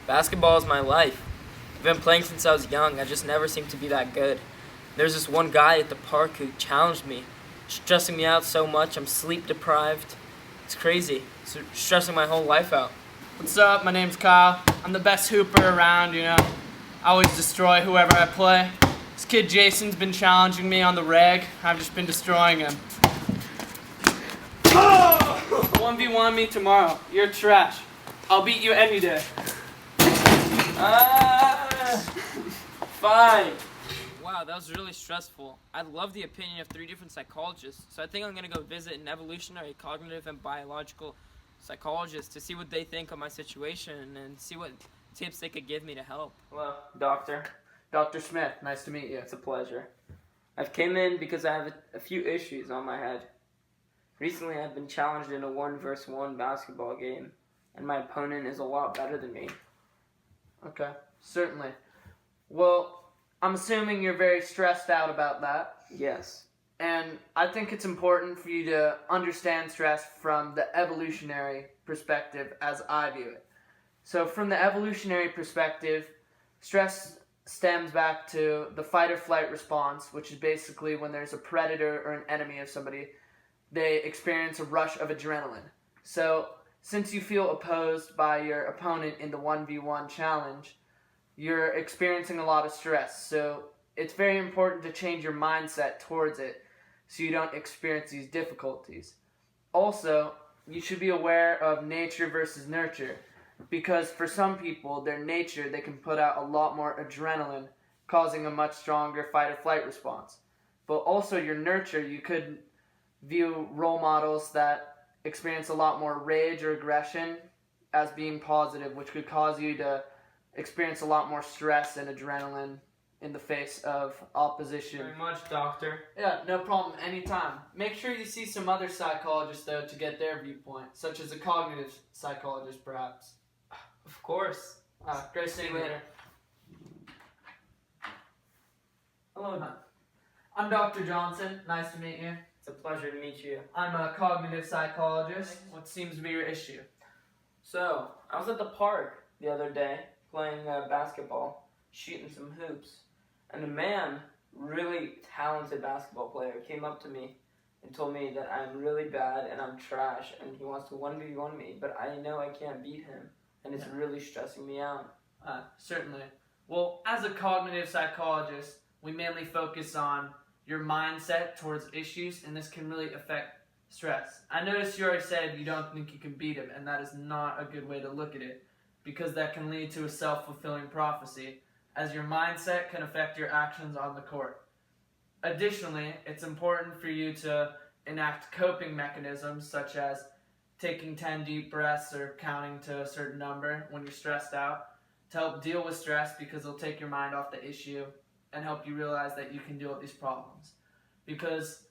Basketball is my life. I've been playing since I was young. I just never seemed to be that good. There's this one guy at the park who challenged me, stressing me out so much. I'm sleep deprived. It's crazy. It's stressing my whole life out. What's up? My name's Kyle. I'm the best hooper around, I always destroy whoever I play. This kid Jason's been challenging me on the reg. I've just been destroying him. 1v1 me tomorrow. You're trash. I'll beat you any day. Fine. Wow, that was really stressful. I love the opinion of 3 different psychologists, so I think I'm going to go visit an evolutionary, cognitive, and biological psychologist to see what they think of my situation and see what tips they could give me to help. Hello, doctor. Dr. Smith, nice to meet you. It's a pleasure. I've came in because I have a few issues on my head. Recently, I've been challenged in a 1-versus-1 basketball game, and my opponent is a lot better than me. Okay, certainly. Well, I'm assuming you're very stressed out about that. Yes. And I think it's important for you to understand stress from the evolutionary perspective as I view it. So from the evolutionary perspective, stress stems back to the fight or flight response, which is basically when there's a predator or an enemy of somebody, they experience a rush of adrenaline. So since you feel opposed by your opponent in the 1v1 challenge, you're experiencing a lot of stress. So it's very important to change your mindset towards it so you don't experience these difficulties. Also, you should be aware of nature versus nurture, because for some people, their nature, they can put out a lot more adrenaline, causing a much stronger fight or flight response. But also your nurture, you could view role models that experience a lot more rage or aggression as being positive, which could cause you to experience a lot more stress and adrenaline in the face of opposition. Very much, doctor. Yeah, no problem, anytime. Make sure you see some other psychologists, though, to get their viewpoint, such as a cognitive psychologist, perhaps. Of course. Great seeing you later. Hello. I'm Dr. Johnson. Nice to meet you. It's a pleasure to meet you. I'm a cognitive psychologist. What seems to be your issue? So, I was at the park the other day playing basketball, shooting some hoops, and a man, really talented basketball player, came up to me and told me that I'm really bad and I'm trash and he wants to 1v1 me, but I know I can't beat him, and it's really stressing me out. Certainly. Well, as a cognitive psychologist, we mainly focus on your mindset towards issues, and this can really affect stress. I noticed you already said you don't think you can beat him, and that is not a good way to look at it, because that can lead to a self-fulfilling prophecy, as your mindset can affect your actions on the court. Additionally, it's important for you to enact coping mechanisms such as taking 10 deep breaths or counting to a certain number when you're stressed out to help deal with stress, because it'll take your mind off the issue and help you realize that you can deal with these problems. Because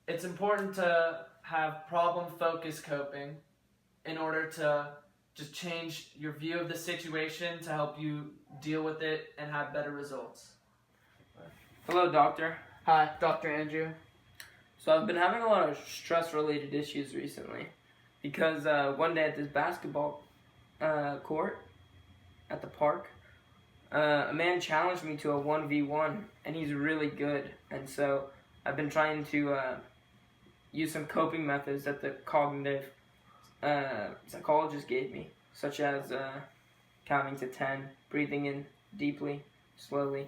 it's important to have problem-focused coping in order to just change your view of the situation to help you deal with it and have better results. Hello, doctor. Hi, Dr. Andrew. So I've been having a lot of stress-related issues recently because one day at this basketball court at the park, a man challenged me to a 1v1, and he's really good. And so I've been trying to use some coping methods that the cognitive psychologist gave me, such as counting to 10, breathing in deeply, slowly,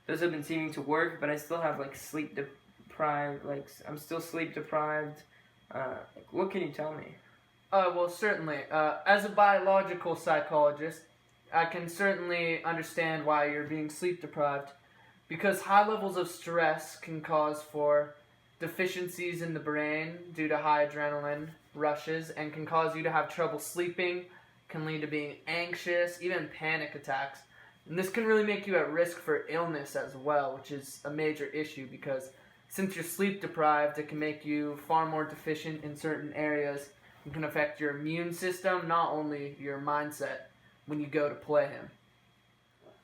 Those have been seeming to work, but I still have sleep deprived, I'm still sleep deprived. What can you tell me? Well, certainly. As a biological psychologist, I can certainly understand why you're being sleep deprived, because high levels of stress can cause for deficiencies in the brain due to high adrenaline rushes and can cause you to have trouble sleeping, can lead to being anxious, even panic attacks. And this can really make you at risk for illness as well, which is a major issue because since you're sleep deprived, it can make you far more deficient in certain areas and can affect your immune system, not only your mindset when you go to play him.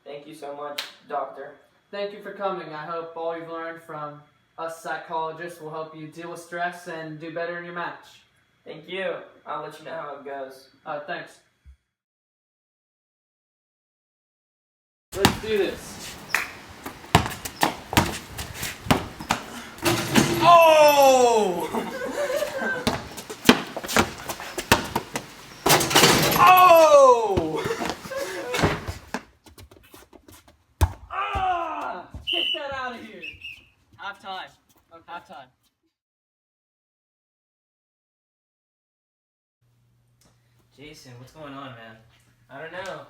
Thank you so much, doctor. Thank you for coming. I hope all you've learned from us psychologists will help you deal with stress and do better in your match. Thank you. I'll let you know how it goes. Thanks. Let's do this. Oh! Oh! Get that out of here. Half time. Okay. Half time. Jason, what's going on, man? I don't know.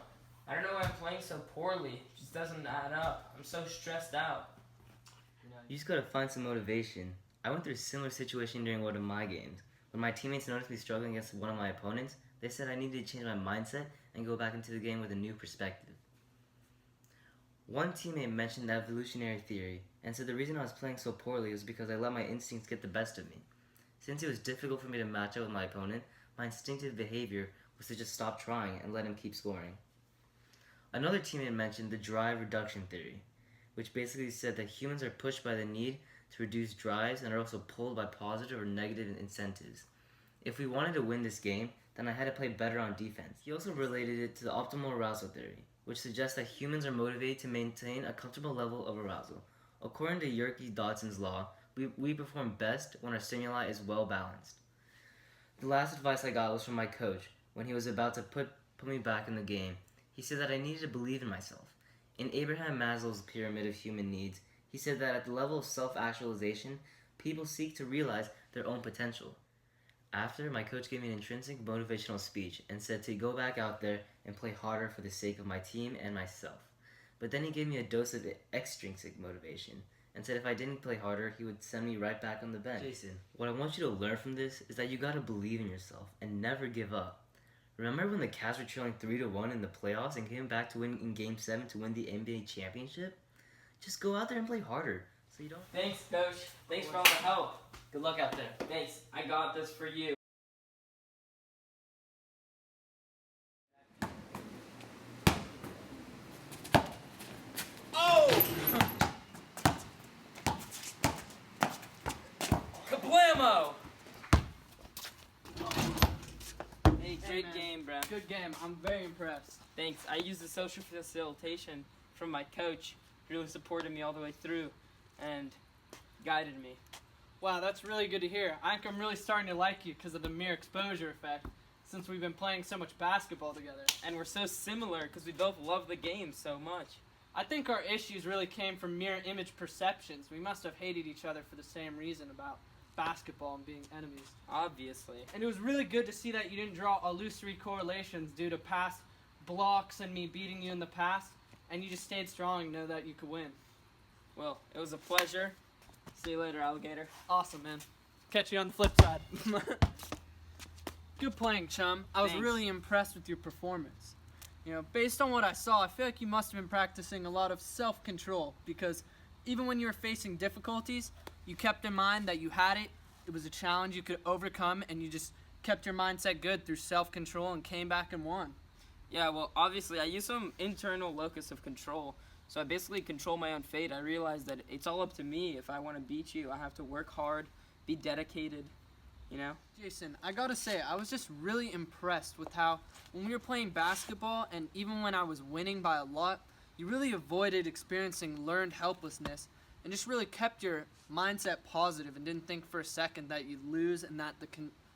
I don't know why I'm playing so poorly. It just doesn't add up. I'm so stressed out. You just gotta find some motivation. I went through a similar situation during one of my games. When my teammates noticed me struggling against one of my opponents, they said I needed to change my mindset and go back into the game with a new perspective. One teammate mentioned the evolutionary theory and said the reason I was playing so poorly was because I let my instincts get the best of me. Since it was difficult for me to match up with my opponent, my instinctive behavior was to just stop trying and let him keep scoring. Another teammate mentioned the drive reduction theory, which basically said that humans are pushed by the need to reduce drives and are also pulled by positive or negative incentives. If we wanted to win this game, then I had to play better on defense. He also related it to the optimal arousal theory, which suggests that humans are motivated to maintain a comfortable level of arousal. According to Yerkes-Dodson's law, we perform best when our stimuli is well balanced. The last advice I got was from my coach when he was about to put me back in the game. He said that I needed to believe in myself. In Abraham Maslow's pyramid of human needs, he said that at the level of self-actualization, people seek to realize their own potential. After, my coach gave me an intrinsic motivational speech and said to go back out there and play harder for the sake of my team and myself. But then he gave me a dose of extrinsic motivation and said if I didn't play harder, he would send me right back on the bench. Jason, what I want you to learn from this is that you gotta believe in yourself and never give up. Remember when the Cavs were trailing 3-1 in the playoffs and came back to win in Game 7 to win the NBA championship? Just go out there and play harder, so you don't... Thanks, Coach. Thanks for all the help. Good luck out there. Thanks. I got this for you. Oh! Kablamo! Hey, great man. game, bro. Good game. I'm very impressed. Thanks. I used the social facilitation from my coach. He really supported me all the way through and guided me. Wow, that's really good to hear. I think I'm really starting to like you because of the mere exposure effect, since we've been playing so much basketball together. And we're so similar because we both love the game so much. I think our issues really came from mere image perceptions. We must have hated each other for the same reason about basketball and being enemies. Obviously. And it was really good to see that you didn't draw illusory correlations due to past blocks and me beating you in the past, and you just stayed strong and know that you could win. Well, it was a pleasure. See you later, alligator. Awesome, man. Catch you on the flip side. Good playing, chum. I was Thanks. really impressed with your performance. You know, based on what I saw, I feel like you must have been practicing a lot of self-control, because even when you were facing difficulties, you kept in mind that you had it, it was a challenge you could overcome, and you just kept your mindset good through self-control and came back and won. Yeah, well, obviously, I use some internal locus of control. So I basically control my own fate. I realized that it's all up to me. If I want to beat you, I have to work hard, be dedicated, you know? Jason, I gotta say, I was just really impressed with how, when we were playing basketball, and even when I was winning by a lot, you really avoided experiencing learned helplessness, and just really kept your mindset positive and didn't think for a second that you'd lose and that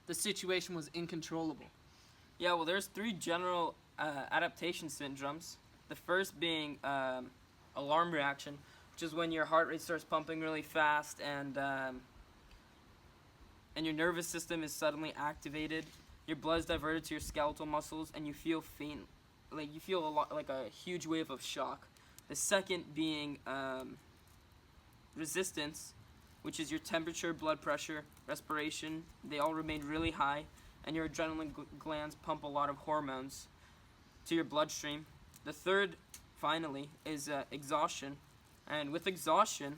the situation was uncontrollable. Yeah, well, there's 3 general adaptation syndromes. The first being alarm reaction, which is when your heart rate starts pumping really fast and your nervous system is suddenly activated. Your blood's diverted to your skeletal muscles, and you feel faint, like you feel a lot like a huge wave of shock. The second being resistance, which is your temperature, blood pressure, respiration. They all remain really high, and your adrenaline glands pump a lot of hormones to your bloodstream. The third, finally, is exhaustion. And with exhaustion,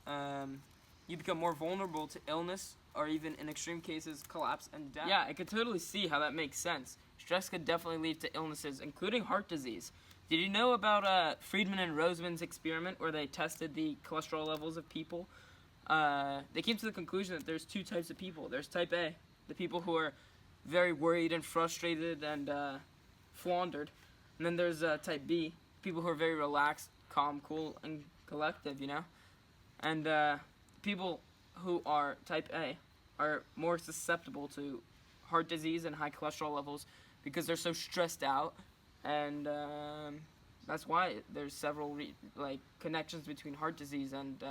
you become more vulnerable to illness, or even in extreme cases, collapse and death. Yeah, I could totally see how that makes sense. Stress could definitely lead to illnesses, including heart disease. Did you know about Friedman and Roseman's experiment where they tested the cholesterol levels of people? They came to the conclusion that there's 2 types of people. There's type A, the people who are very worried and frustrated and floundered. And then there's type B, people who are very relaxed, calm, cool, and collective, you know? And people who are type A are more susceptible to heart disease and high cholesterol levels because they're so stressed out, and that's why there's several connections between heart disease and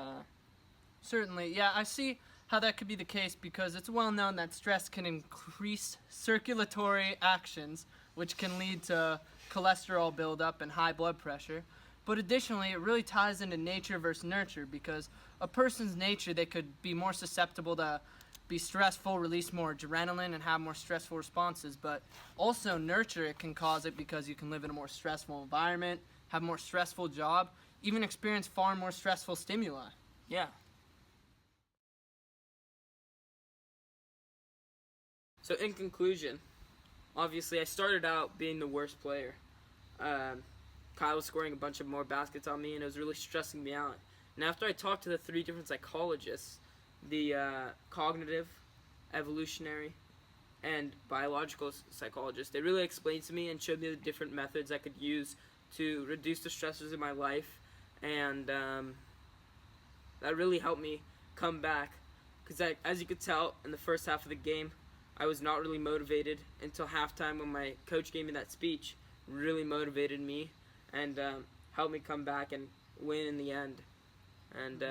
Certainly, yeah, I see how that could be the case because it's well known that stress can increase circulatory actions, which can lead to cholesterol buildup and high blood pressure. But additionally, it really ties into nature versus nurture because a person's nature, they could be more susceptible to be stressful, release more adrenaline, and have more stressful responses. But also nurture, it can cause it because you can live in a more stressful environment, have a more stressful job, even experience far more stressful stimuli. yeah. So in conclusion, obviously I started out being the worst player. Kyle was scoring a bunch of more baskets on me, and it was really stressing me out. And after I talked to the 3 different psychologists, the cognitive, evolutionary, and biological psychologists, they really explained to me and showed me the different methods I could use to reduce the stressors in my life, and that really helped me come back. Because as you could tell in the first half of the game, I was not really motivated until halftime when my coach gave me that speech. Really motivated me and helped me come back and win in the end. And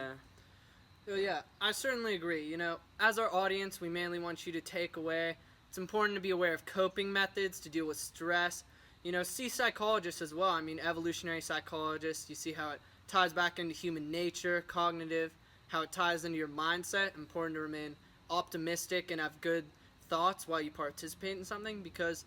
Well, yeah, I certainly agree. You know, as our audience, we mainly want you to take away. It's important to be aware of coping methods to deal with stress. You know, see psychologists as well. I mean, evolutionary psychologists. You see how it ties back into human nature, cognitive, how it ties into your mindset. Important to remain optimistic and have good thoughts while you participate in something because,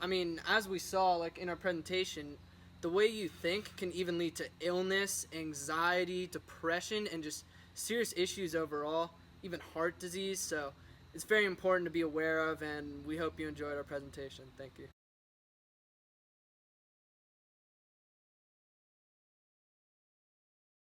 I mean, as we saw like in our presentation, the way you think can even lead to illness, anxiety, depression, and just serious issues overall, even heart disease. So it's very important to be aware of, and we hope you enjoyed our presentation. Thank you.